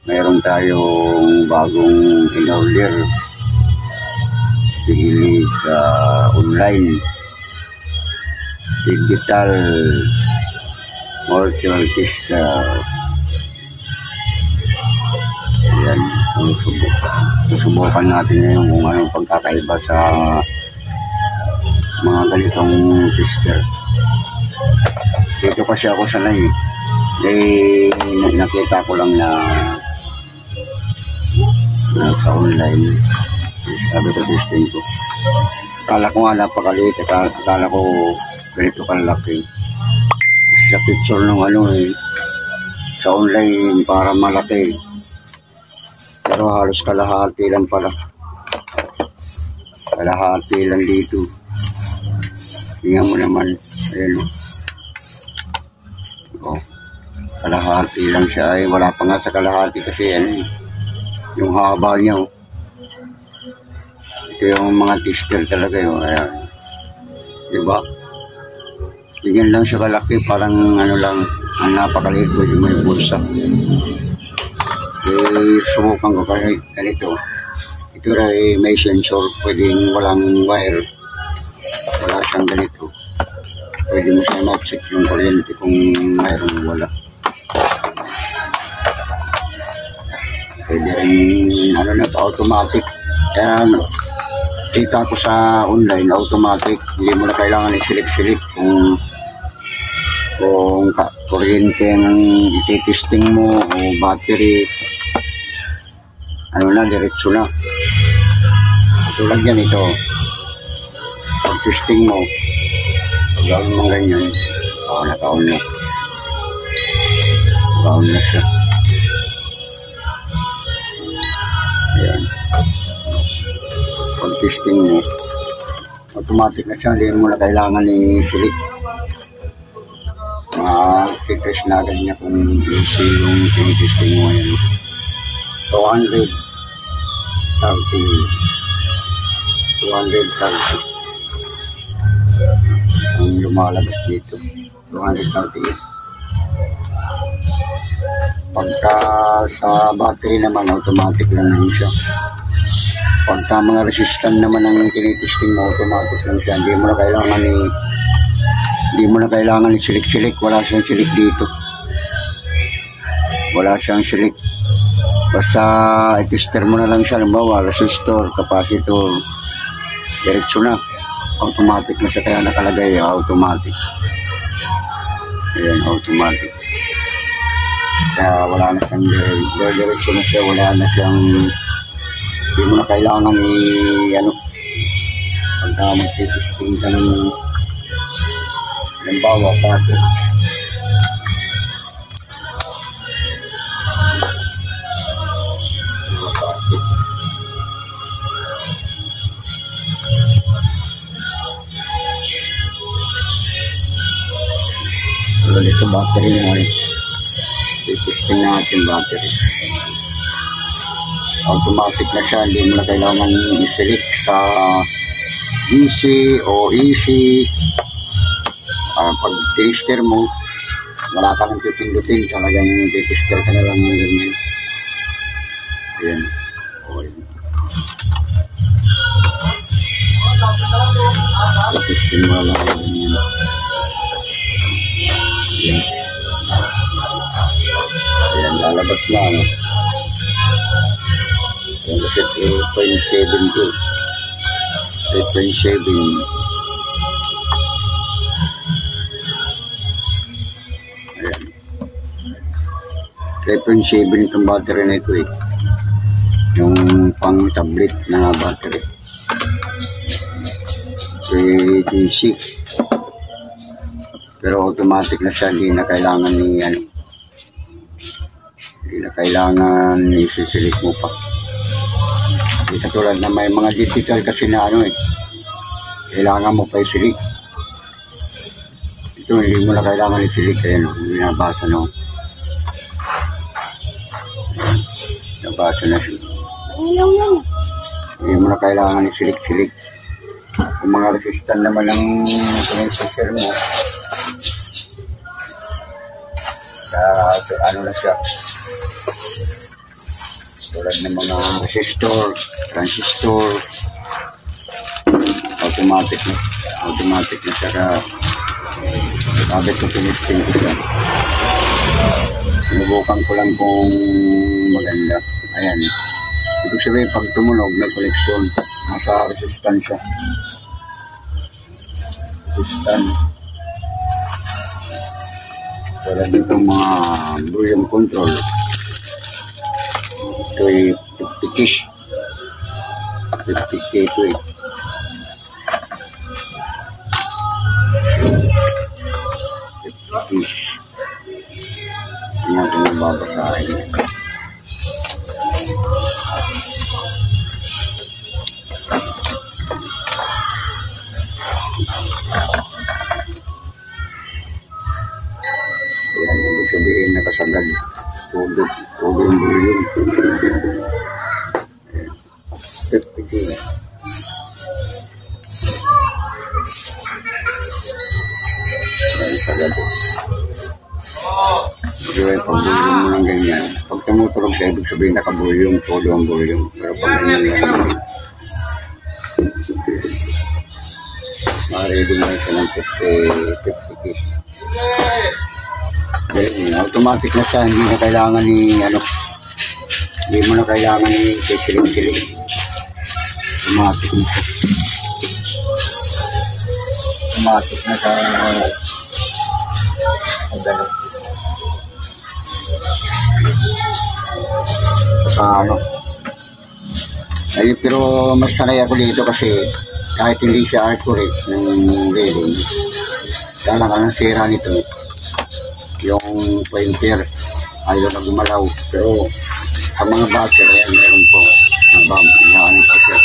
mayroon tayong bagong in-order pinili sa online digital multi-orchestra. Yan, susubukan natin ngayon kung anong pagkakaiba sa mga ganitong tester. Dito kasi ako sanay nakita ko lang na sa online. Sabi ko testing ko, akala ko nga napakaliit, akala ko ganito kalaki. Sa picture ng sa online para malaki, pero halos kalahati lang pala, kalahati lang dito. Tingnan mo naman, ayun kalahati lang siya. Ay wala pa nga sa kalahati kasi yung haba niya ito yung mga tester talaga yun. Ayan, diba? Tingnan lang siya kalaki, parang lang, ang napakaliit ko yung may bulsa. Subukan ko kasi ganito. Ito rin may sensor, pwedeng walang wire, wala siyang ganito. Pwede mo siya ma-check yung kuryente kung mayroong wala. Pwede rin automatic. Kaya kita ko sa online, automatic, hindi mo na kailangan i-select kung kuryente ang ititesting mo o battery, diretso na. Tulad yan ito, pag testing mo, pag gawin mo ganyan, naka-on na siya. Ayan, pag testing mo, automatic na siya, hindi mo na kailangan i-select. Titest na agad niya kung easy yung tinitesting mo. 230 ang lumalabas dito, 230. Pagka sa battery naman, automatic lang siya. Pagka mga resistant naman ang tinitesting mo, automatic lang siya. Hindi mo na kailangan i-select. Wala siyang select dito. Wala siyang select. Basta i-tester mo na lang siya. Halimbawa, resistor, capacitor, diretso na. Automatic na siya, kaya nakalagay automatic. Ayan, automatic. Kaya wala na siyang diretso na siya. Wala na siyang, hindi mo na kailangan pagka mag-testing ka ng halimbawa pato. Ito battery naman. Testing natin battery. Automatic na siya. Hindi mo na kailangan i-select sa DC o EC. Pag tester mo, wala ka nang pipindutin, talagang tester ka na lang ng ganyan. Ayan. Tester mo lang ng ganyan. Ayan. Ayan, lalabas na. Ayan kasi 3.7. 3.7 itong battery na ito yung pang tablet na battery. DC, pero automatic na siya, hindi na kailangan i-select mo pa. Hindi katulad na may mga digital kasi na kailangan mo pa i-select. Ito hindi mo na kailangan i-select. Binabasa nabasa na siya. Hindi mo na kailangan i-select. Kung mga resistant naman ang sinesisir mo, na siya, tulad ng mga resistor, transistor, automatic na saka sabit ko tinisting ko siya. Sinubukan ko lang kung maganda. Ayan, ibig sabihin pag tumunog may koneksyon, nasa resistance siya. Tulad ditong mga volume control, ito ay 50K ito eh. Tingnan ko na babasahin. Ayan, ibig sabihin nakasagad. Tulog yung volume. 50K. Ayan, sagad. Kaya pag volume mo ng ganyan, pag tumutulog siya, ibig sabihin naka-volume, todo ang volume. Pero pag ganyan, ma-reading lang siya ng 50K. Then, automatic na siya, hindi na kailangan hindi mo na kailangan ni siling-siling. Automatic na siya. Automatic na siya. Ay, pero mas sanay ako dito kasi kahit hindi siya accurate ng reading, kaya lang sira nito yung pointer, ayaw na gumalaw. Pero sa mga batcher, ayan, meron po nabamp po siya,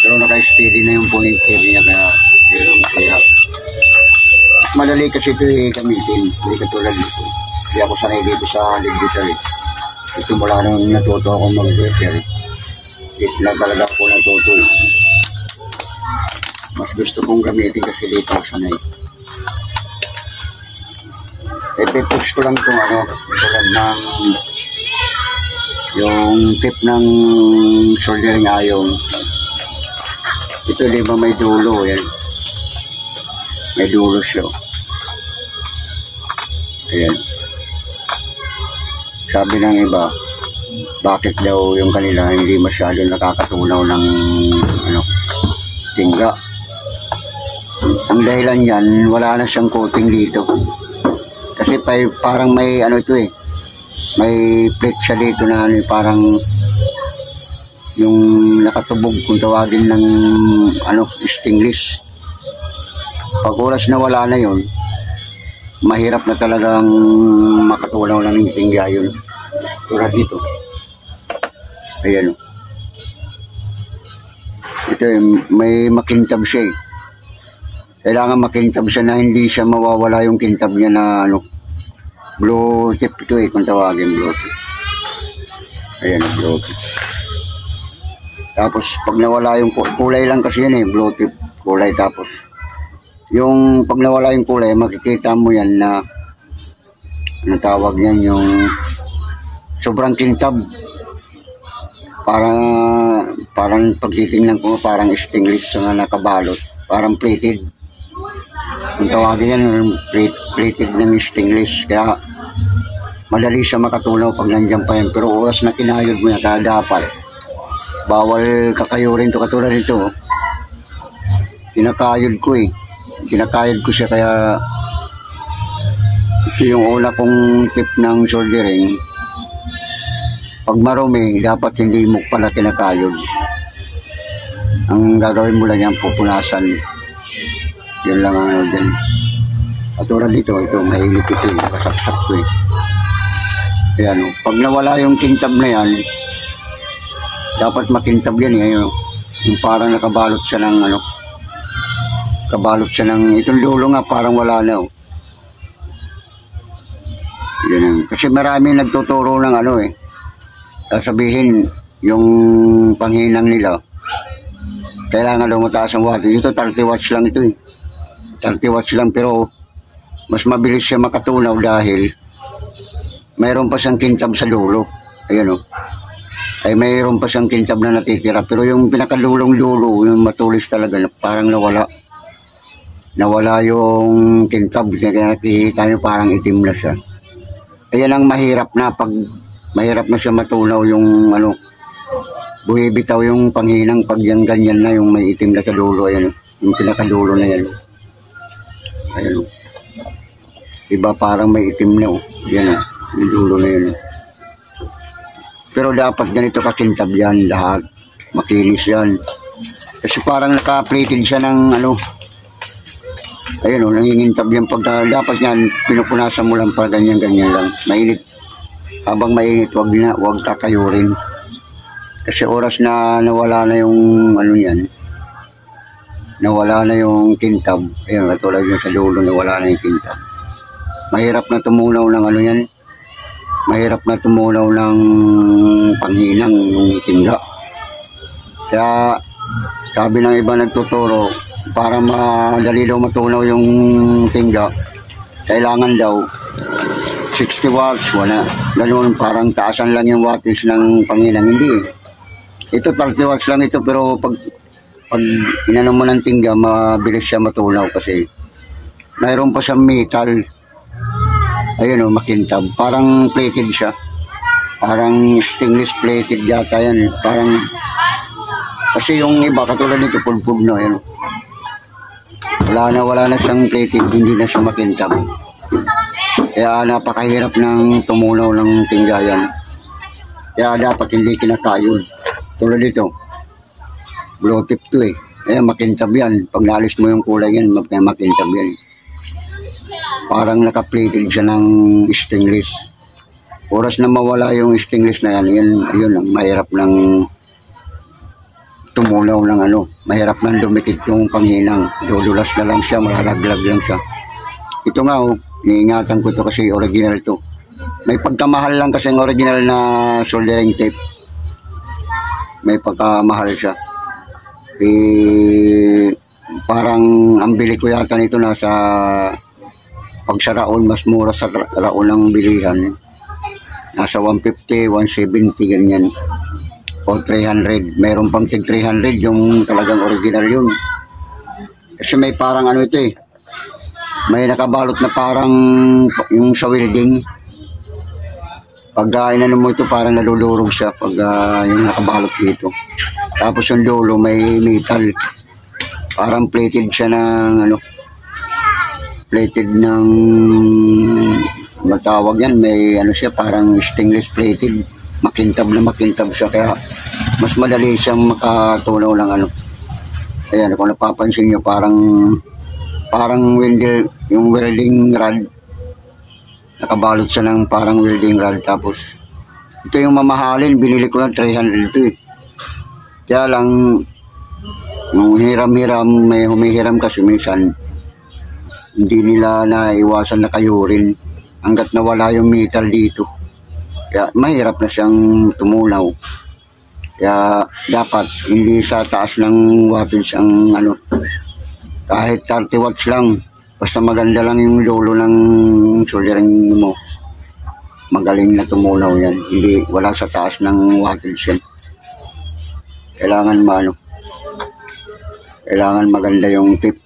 pero naka-steady na yung pointer niya, kaya madali kasi ito gamitin, hindi katulad dito. Hindi ako sanay dito sa digital. Ito mula nung natuto akong mag-repair, na talaga ako natuto. Mas gusto kong gamitin kasi dito ako sanay. Epipix ko lang itong tulad ng yung tip ng soldering iron. Ito, di ba may dulo yan? May dulo siya. Ayan. Sabi ng iba, bakit daw yung kanila hindi masyado nakakatunaw ng tingga. Ang dahilan yan, wala na siyang coating dito. Kasi parang may ito eh, may plate siya dito na parang yung nakatubog kung tawagin ng stainless. Pag oras na wala na yun, mahirap na talagang makatunaw ng tingga yun. Tulad dito. Ayan. Ito eh, may makintab siya eh. Kailangan makintab siya na hindi siya mawawala yung kintab niya na blue tip ito eh, kung tawagin blue tip. Ayan, blue tip. Tapos pag nawala yung kulay lang kasi yan eh, blue tip, kulay. Tapos yung pag nawala yung kulay, makikita mo yan na tawag yan, yung sobrang kintab. Parang pagtitingnan ko, parang stainless na nakabalot, parang plated. Kung tawagin yan, plated ng stainless. Kaya madali siya makatunaw pag nandiyan pa yan. Pero oras na kinayod mo yan, kaya dapat bawal kakayurin to. Katulad nito, kinakayod ko eh. Kinakayod ko siya, kaya ito yung una kong tip ng soldering. Pag marumi, dapat hindi mo pala kinakayod. Ang gagawin mo lang yan, pupunasan. Yun lang ang dyan. Katulad dito, ito, mahilip ito eh, kasaksak ko eh. Ayan, pag nawala yung kintab na yan, dapat makintab yan eh. Yung parang nakabalot siya ng kabalot siya ng, itong dulo nga parang wala na. Yan. Kasi marami nagtuturo ng sabihin yung panghinang nila, kailangan daw mataas ang watts. Ito 30 watts lang ito eh. 30 watts lang, pero mas mabilis siya makatunaw dahil mayroon pa siyang kintab sa dulo. Ayan o. ay mayroon pa siyang kintab na natitira. Pero yung pinakadulong-dulo, yung matulis talaga, parang nawala. Nawala yung kintab, kaya nakikita nyo parang itim na siya. Ayan ang mahirap na, pag mahirap na siya matunaw yung ano, buhibitaw yung panghinang pag yung ganyan na, yung may itim na sa dulo, ayan, yung pinakadulo na yan. Ayan, iba parang may itim na, yan, yung dulo na yun. Pero dapat ganito kakintab yan lahat, makinis yan. Kasi parang naka-plated siya ng ano, ayun o, nangingintab yan pagka, dapat yan, pinupunasan mo lang para ganyan-ganyan lang. Mainit, habang mainit, wag kakayurin. Kasi oras na nawala na yung ano yan, nawala na yung kintab. Ayun, katulad yung sa dulo, nawala na yung kintab. Mahirap na tumunaw ng ano yan, mahirap na tumunaw ng panghinang yung tingga. Kaya sabi ng iba nagtuturo, para madali daw matunaw yung tingga, kailangan daw 60 watts, wala. Ganun, parang taasan lang yung wattage ng panghinang. Hindi eh. Ito 30 watts lang ito, pero pag inano mo ng tingga, mabilis siya matunaw kasi mayroon pa siyang metal. Ayun o, makintab. Parang plated siya. Parang stainless plated yata yan. Parang, kasi yung iba, katulad nito, pulpug na. Ayun. Wala na siyang plated, hindi na siya makintab. Kaya napakahirap ng tumunaw ng tingga yan. Kaya dapat hindi kinakayod. Tulad dito, blow tip to eh. Kaya makintab yan. Pag naalis mo yung kulay yan, makintab yan. Parang naka-plated siya ng stainless. Oras na mawala yung stainless na yan, yun ang mahirap ng tumunaw ng ano. Mahirap nang dumikit yung panghinang. Dudulas na lang siya, malalaglag lang siya. Ito nga oh, iniingatan ko to kasi original to. May pagkamahal lang kasi yung original na soldering tape. May pagkamahal siya. Eh, parang ang bili ko yata nito nasa, pag sa Raon, mas mura sa Raon ang bilihan. Nasa 150, 170, ganyan. O 300. Meron pang tig 300, yung talagang original yun. Kasi may parang ano ito eh. May nakabalot na parang yung sa welding. Pag inano mo ito, parang nalulurog siya pag yung nakabalot dito. Tapos yung dulo may metal. Parang plated siya ng ano, plated ng matawag yan, may ano siya, parang stainless plated, makintab siya, kaya mas madali siyang makatunaw ng ano. Ayan, kung napapansin nyo, parang yung welding rod, nakabalot siya ng parang welding rod. Tapos ito yung mamahalin, binili ko ng 300 ito eh. Kaya lang nung hiram-hiram, may humihiram kasi minsan hindi nila naiwasan na kayurin hanggat nawala yung metal dito. Kaya mahirap na siyang tumunaw. Kaya dapat hindi sa taas ng wattage ang ano, kahit 30 watts lang, basta maganda lang yung dulo ng soldering mo, magaling na tumunaw yan. Hindi, wala sa taas ng wattage yan. Kailangan kailangan maganda yung tip.